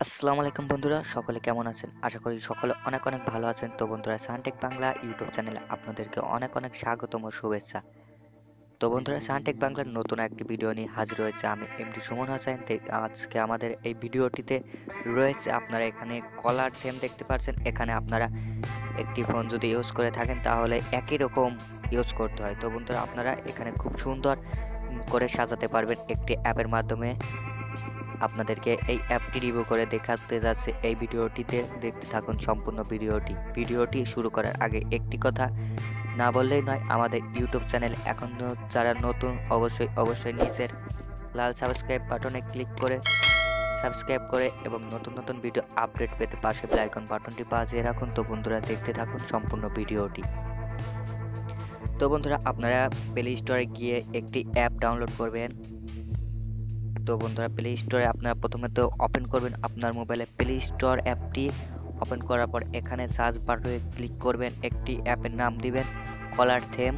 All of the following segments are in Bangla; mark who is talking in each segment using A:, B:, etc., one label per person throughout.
A: আসসালামু আলাইকুম বন্ধুরা, সকলে কেমন আছেন? আশা করি সকলে অনেক অনেক ভালো আছেন। তো বন্ধুরা, সানটেক বাংলা ইউটিউব চ্যানেলে আপনাদেরকে অনেক অনেক স্বাগতম ও শুভেচ্ছা। তো বন্ধুরা, সানটেক বাংলার নতুন একটি ভিডিও নিয়ে হাজির হয়েছে আমি এমডি সুমন হোসেন। আজকে আমাদের এই ভিডিওটিতে রয়েছে, আপনারা এখানে কলার থিম দেখতে পাচ্ছেন। এখানে আপনারা একটি ফোন যদি ইউজ করে থাকেন তাহলে একই রকম ইউজ করতে হয়। তো বন্ধুরা, আপনারা এখানে খুব সুন্দর করে সাজাতে পারবেন একটি অ্যাপের মাধ্যমে। আপনাদেরকে এই অ্যাপটি রিভিউ করে দেখাতে যাচ্ছে এই ভিডিওটিতে। দেখতে থাকুন সম্পূর্ণ ভিডিওটি শুরু করার আগে একটি কথা না বললেই নয়, আমাদের ইউটিউব চ্যানেল এখনও যারা নতুন অবশ্যই নিচের লাল সাবস্ক্রাইব বাটনে ক্লিক করে সাবস্ক্রাইব করে এবং নতুন নতুন ভিডিও আপডেট পেতে পাশে বেল আইকন বাটনটি বাজিয়ে রাখুন। তো বন্ধুরা, দেখতে থাকুন সম্পূর্ণ ভিডিওটি। তো বন্ধুরা, আপনারা প্লে স্টোরে গিয়ে একটি অ্যাপ ডাউনলোড করবেন। তো বন্ধুরা, প্লে স্টোরে আপনারা প্রথমে তো ওপেন করবেন আপনার মোবাইলে প্লে স্টোর অ্যাপটি। ওপেন করার পর এখানে সার্চ বাটনে ক্লিক করবেন, একটি অ্যাপের নাম দিবেন কলার থেম।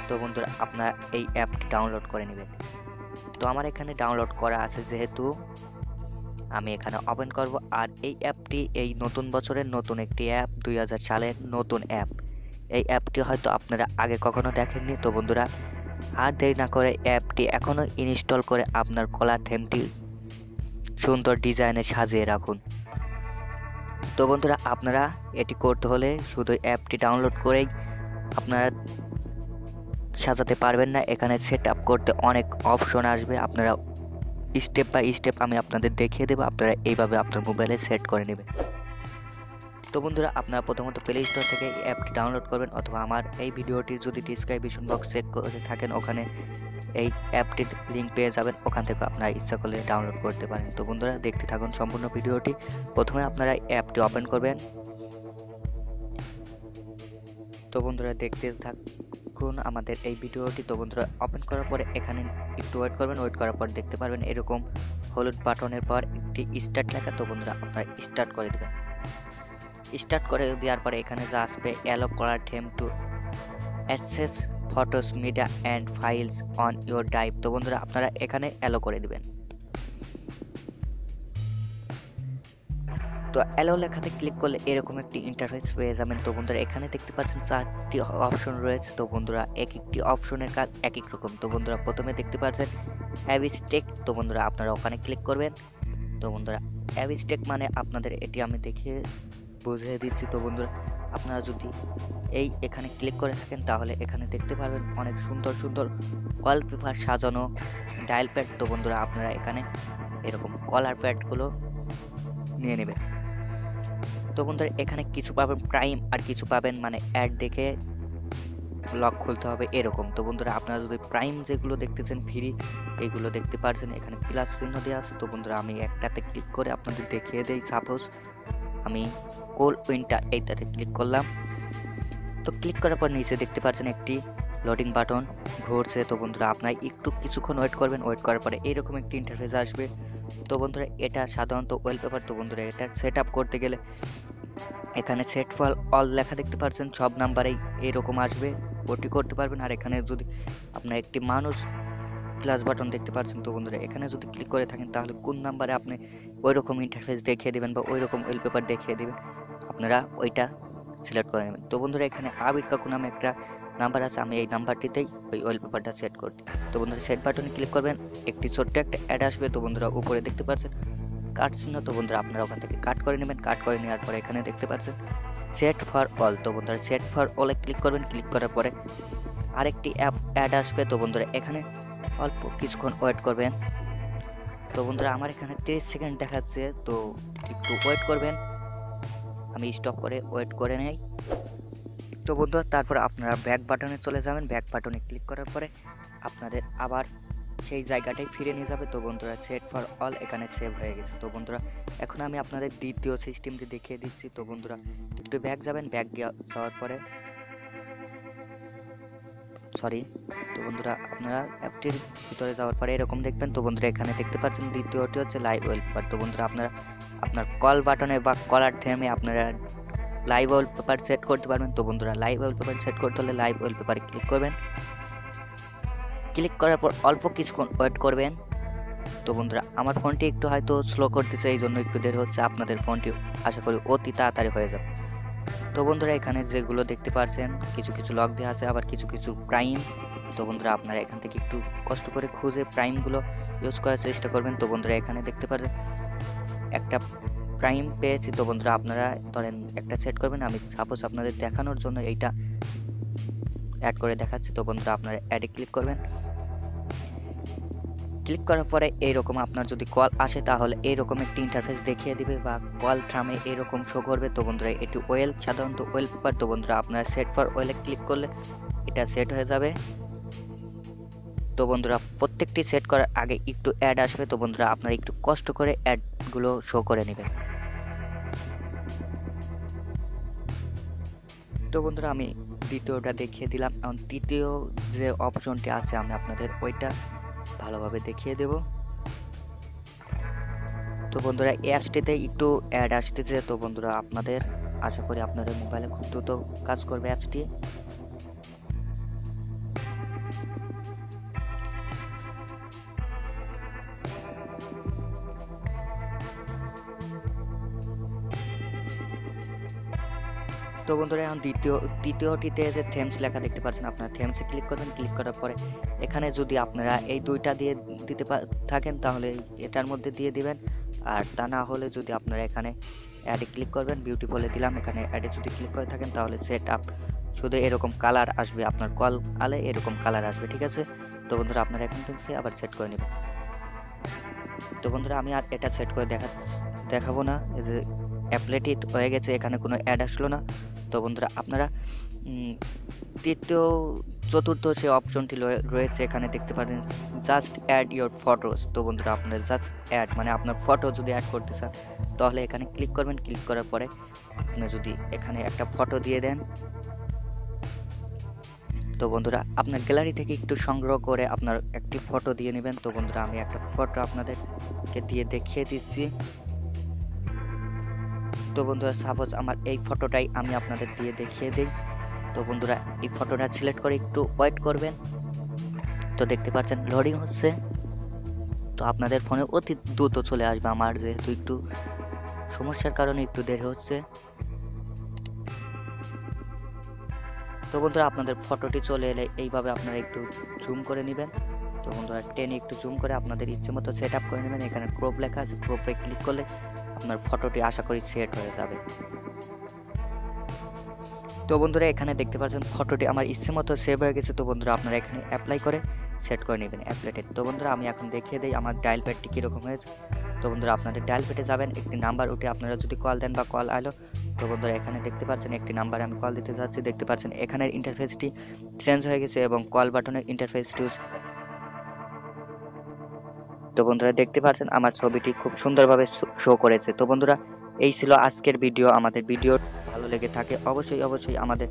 A: তো বন্ধুরা, আপনারা এই অ্যাপটি ডাউনলোড করে নেবেন। তো আমার এখানে ডাউনলোড করা আছে, যেহেতু আমি এখানে ওপেন করব। আর এই অ্যাপটি এই নতুন বছরের নতুন একটি অ্যাপ, 2000 সালের নতুন অ্যাপ। এই অ্যাপটি হয়তো আপনারা আগে কখনো দেখেননি। তো বন্ধুরা, আর দেরি না করে অ্যাপটি এখনও ইনস্টল করে আপনার কলার থিমটি সুন্দর ডিজাইনে সাজিয়ে রাখুন। তো বন্ধুরা, আপনারা এটি করতে হলে শুধু অ্যাপটি ডাউনলোড করেই আপনারা সাজাতে পারবেন না। এখানে সেট আপ করতে অনেক অপশন আসবে, আপনারা স্টেপ বাই স্টেপ আমি আপনাদের দেখিয়ে দেবো। আপনারা এইভাবে আপনার মোবাইলে সেট করে নেবেন। তো বন্ধুরা, আপনারা প্রথমত প্লে স্টোর থেকে এই অ্যাপটি ডাউনলোড করবেন, অথবা আমার এই ভিডিওটির যদি ডিসক্রিপশন বক্স চেক করে থাকেন ওখানে এই অ্যাপটির লিঙ্ক পেয়ে যাবেন, ওখান থেকে আপনারা ইচ্ছা করলে ডাউনলোড করতে পারেন। তো বন্ধুরা, দেখতে থাকুন সম্পূর্ণ ভিডিওটি। প্রথমে আপনারা অ্যাপটি ওপেন করবেন। তো বন্ধুরা, দেখতে থাকুন আমাদের এই ভিডিওটি। তো বন্ধুরা, ওপেন করার পরে এখানে একটু ওয়েট করবেন। ওয়েট করার পর দেখতে পারবেন এরকম হলুদ বাটনের পর একটি স্টার্ট লেখা। তো বন্ধুরা, আপনারা স্টার্ট করে দেবেন। স্টার্ট করে দেওয়ার পরে এখানে যা আসবে, অ্যালো কলার থিম to access photos media and files on your drive. তো বন্ধুরা, আপনারা এখানে অ্যালো করে দিবেন। তো অ্যালো লেখাতে ক্লিক করলে এরকম একটি ইন্টারফেস পেয়ে যাবেন। তো বন্ধুরা, এখানে দেখতে পাচ্ছেন 4টি অপশন রয়েছে। তো বন্ধুরা, এক একটি অপশনের কাজ এক এক রকম। তো বন্ধুরা, প্রথমে দেখতে পাচ্ছেন অ্যাবস্ট্রাক। তো বন্ধুরা, আপনারা ওখানে ক্লিক করবেন। তো বন্ধুরা, অ্যাবস্ট্রাক মানে আপনাদের এটি আমি দেখিয়ে বুঝিয়ে দিচ্ছি। তো বন্ধুরা, আপনারা যদি এখানে ক্লিক করে থাকেন তাহলে এখানে দেখতে পারবেন অনেক সুন্দর সুন্দর ওয়ালপেপার সাজানো ডায়াল প্যাড। তো বন্ধুরা, আপনারা এখানে এরকম কলার প্যাডগুলো নিয়ে নেবেন। তো বন্ধুরা, এখানে কিছু পাবেন প্রাইম আর কিছু পাবেন মানে অ্যাড দেখে লক খুলতে হবে এরকম। তো বন্ধুরা, আপনারা যদি প্রাইম যেগুলো দেখতেছেন ফ্রি, এইগুলো দেখতে পাচ্ছেন এখানে প্লাস চিহ্ন দেওয়া আছে। তো বন্ধুরা, আমি একটাতে ক্লিক করে আপনাদের দেখিয়ে দেই। সাপোজ আমি কোল উইন্টার এইটাতে ক্লিক করলাম। তো ক্লিক করার পর নিচে দেখতে পাচ্ছেন একটি লোডিং বাটন ঘুরছে। তো বন্ধুরা, আপনারা একটু কিছুক্ষণ ওয়েট করবেন। ওয়েট করার পরে এইরকম একটি ইন্টারফেস আসবে। তো বন্ধুরা, এটা সাধারণত ওয়ালপেপার। তো বন্ধুরা, এটা সেট আপ করতে গেলে এখানে সেট ফর অল লেখা দেখতে পাচ্ছেন, সব নাম্বারেই এরকম আসবে, ওটি করতে পারবেন। আর এখানে যদি আপনার একটি মানুষ প্লাস বাটন দেখতে পাচ্ছেন। তো বন্ধুরা, এখানে যদি ক্লিক করে থাকেন তাহলে কোন নাম্বারে আপনি ওই রকম ইন্টারফেস দেখিয়ে দেবেন বা ওই রকম ওয়ালপেপার দেখিয়ে দেবেন, আপনারা ওইটা সিলেক্ট করে নেবেন। তো বন্ধুরা, এখানে আবির কাকু নামে একটা নাম্বার আছে, আমি এই নাম্বারটিতেই ওই ওয়ালপেপারটা সেট করতে। তো বন্ধুরা, সেট বাটনে ক্লিক করবেন, একটি ছোট্ট একটা অ্যাড আসবে। তো বন্ধুরা, উপরে দেখতে পাচ্ছেন কাট চিহ্ন। তো বন্ধুরা, আপনারা ওখান থেকে কাট করে নেবেন। কাট করে নেওয়ার পরে এখানে দেখতে পাচ্ছেন সেট ফর অল। তো বন্ধুরা, সেট ফর অলে ক্লিক করবেন। ক্লিক করার পরে আরেকটি অ্যাড আসবে। তো বন্ধুরা, এখানে অল্প কিছুক্ষণ ওয়েট করবেন। তো বন্ধুরা, আমার এখানে 30 সেকেন্ড দেখাচ্ছে, তো একটু ওয়েট করবেন। আমি স্টপ করে ওয়েট করে নেই। তো বন্ধুরা, তারপর আপনারা ব্যাক বাটনে চলে যাবেন। ব্যাক বাটনে ক্লিক করার পরে আপনাদের আবার সেই জায়গাটাই ফিরে নিয়ে যাবে। তো বন্ধুরা, সেট ফর অল এখানে সেভ হয়ে গেছে। তো বন্ধুরা, এখন আমি আপনাদের দ্বিতীয় সিস্টেমটি দেখিয়ে দিচ্ছি। তো বন্ধুরা, একটু ব্যাক যাবেন। ব্যাক যাওয়ার পরে তো বন্ধুরা, আপনারা অ্যাপটির ভিতরে যাওয়ার পরে এরকম দেখবেন। তো বন্ধুরা, এখানে দেখতে পাচ্ছেন দ্বিতীয়টি হচ্ছে লাইভ ওয়ালপেপার। তো বন্ধুরা, আপনারা আপনার কল বাটনে বা কলার থেমে আপনারা লাইভ ওয়ালপেপার সেট করতে পারবেন। তো বন্ধুরা, লাইভ ওয়ালপেপার সেট করতে হলে লাইভ ওয়ালপেপারে ক্লিক করবেন। ক্লিক করার পর অল্প কিছুক্ষণ ওয়েট করবেন। তো বন্ধুরা আমার ফোনটি একটু হয়তো স্লো করতেছে, এই জন্য একটু দেরি হচ্ছে। আপনাদের ফোনটি আশা করি অতি তাড়াতাড়ি হয়ে যাবে। তো বন্ধুরা এখানে যেগুলো দেখতে পাচ্ছেন কিছু কিছু লক দেওয়া আছে, আবার কিছু কিছু প্রাইম। তো বন্ধুরা আপনারা এখান থেকে একটু কষ্ট করে খুঁজে প্রাইমগুলো ইউজ করার চেষ্টা করবেন। তো বন্ধুরা এখানে দেখতে পাচ্ছেন একটা প্রাইম পেয়েছি। তো বন্ধুরা আপনারা ধরেন একটা সেট করবেন, আমি সাপোজ আপনাদের দেখানোর জন্য এইটা অ্যাড করে দেখাচ্ছি। তো বন্ধুরা আপনারা অ্যাডে ক্লিক করবেন। ক্লিক করার পরে এইরকম আপনার যদি কল আসে তাহলে এইরকম একটি ইন্টারফেস দেখিয়ে দিবে বা কল থামে এরকম শো করবে। তো বন্ধুরা এটি ওয়েল, সাধারণত ওয়েলপেপার। তো বন্ধুরা আপনারা সেট ফর ওয়েলে ক্লিক করলে এটা সেট হয়ে যাবে। তো বন্ধুরা প্রত্যেকটি সেট করার আগে একটু অ্যাড আসবে। তো বন্ধুরা আপনারা একটু কষ্ট করে অ্যাডগুলো শো করে নেবেন। তো বন্ধুরা আমি দ্বিতীয়টা দেখিয়ে দিলাম। এখন তৃতীয় যে অপশনটি আছে আমি আপনাদের ওইটা ভালোভাবে দেখিয়ে দেব। তো বন্ধুরা এই অ্যাপসটিতে একটু অ্যাড আসতেছে। তো বন্ধুরা আপনাদের আশা করি আপনাদের মোবাইলে খুব দ্রুত কাজ করবে অ্যাপসটি। তো বন্ধুরা এখন তৃতীয়টিতে যে থেমস লেখা দেখতে পাচ্ছেন, আপনারা থেমসে ক্লিক করবেন। ক্লিক করার পরে এখানে যদি আপনারা এই দুইটা দিয়ে দিতে থাকেন তাহলে এটার মধ্যে দিয়ে দিবেন, আর তা না হলে যদি আপনারা এখানে অ্যাডে ক্লিক করবেন, বিউটিফুলে দিলাম। এখানে অ্যাডে যদি ক্লিক করে থাকেন তাহলে সেট আপ শুধু এরকম কালার আসবে, আপনার কল আলে এরকম কালার আসবে, ঠিক আছে। তো বন্ধুরা আপনারা এখান থেকে আবার সেট করে নেবেন। তো বন্ধুরা আমি আর এটা সেট করে দেখাবো না, এই যে অ্যাপ্লেটেড হয়ে গেছে, এখানে কোনো অ্যাড আসলো না। তো বন্ধুরা আপনারা চতুর্থ যে অপশনটি রয়েছে এখানে দেখতে পারেন জাস্ট অ্যাড ইওর ফটোস। তো বন্ধুরা আপনারা জাস্ট অ্যাড মানে আপনার ফটো যদি অ্যাড করতে চান তাহলে এখানে ক্লিক করবেন। ক্লিক করার পরে আপনি যদি এখানে একটা ফটো দিয়ে দেন, তো বন্ধুরা আপনার গ্যালারি থেকে একটু সংগ্রহ করে আপনার একটি ফটো দিয়ে নেবেন। তো বন্ধুরা আমি একটা ফটো আপনাদেরকে দিয়ে দেখিয়ে দিচ্ছি। তো বন্ধুরা সাপোজ আমার এই ফটোটাই আমি আপনাদের দিয়ে দেখিয়ে দিই। তো বন্ধুরা এই ফটোটা সিলেক্ট করে একটু ওয়েট করবেন। তো দেখতে পাচ্ছেন লোডিং হচ্ছে। তো আপনাদের ফোনে অতি দ্রুত চলে আসবে, আমার যেহেতু একটু সমস্যার কারণে একটু দেরি হচ্ছে। তো বন্ধুরা আপনাদের ফটোটি চলে এলে এইভাবে আপনারা একটু জুম করে নেবেন। তো বন্ধুরা টেনে একটু জুম করে আপনাদের ইচ্ছে মতো সেট আপ করে নেবেন। এখানে ক্রপ লেখা আছে, ক্রপে ক্লিক করলে আপনার ফটোটি আশা করি সেট হয়ে যাবে। তো বন্ধুরা এখানে দেখতে পাচ্ছেন ফটোটি আমার ইচ্ছে মতো সেভ হয়ে গেছে। তো বন্ধুরা আপনারা এখানে অ্যাপ্লাই করে সেট করে নেবেন অ্যাপ্লেটেড। তো বন্ধুরা আমি এখন দেখিয়ে দিই আমার ডায়াল প্যাডটি কীরকম হয়েছে। তো বন্ধুরা আপনাদের ডায়াল প্যাডে যাবেন, একটি নাম্বার উঠে আপনারা যদি কল দেন বা কল আলো, তো বন্ধুরা এখানে দেখতে পাচ্ছেন একটি নাম্বারে আমি কল দিতে যাচ্ছি। দেখতে পাচ্ছেন এখানের ইন্টারফেসটি চেঞ্জ হয়ে গেছে এবং কল বাটনের ইন্টারফেসটিও। তো বন্ধুরা দেখতে পাচ্ছেন আমার ছবিটি খুব সুন্দরভাবে শো করেছে। তো বন্ধুরা এই ছিল আজকের ভিডিও। আমাদের ভিডিও ভালো লেগে থাকে অবশ্যই আমাদের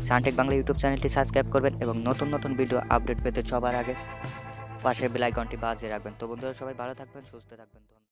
A: সানটেক বাংলা ইউটিউব চ্যানেলটি সাবস্ক্রাইব করবেন এবং নতুন নতুন ভিডিও আপডেট পেতে সবার আগে পাশের বেল আইকনটি বাজিয়ে রাখবেন। তো বন্ধুরা সবাই ভালো থাকবেন, সুস্থ থাকবেন।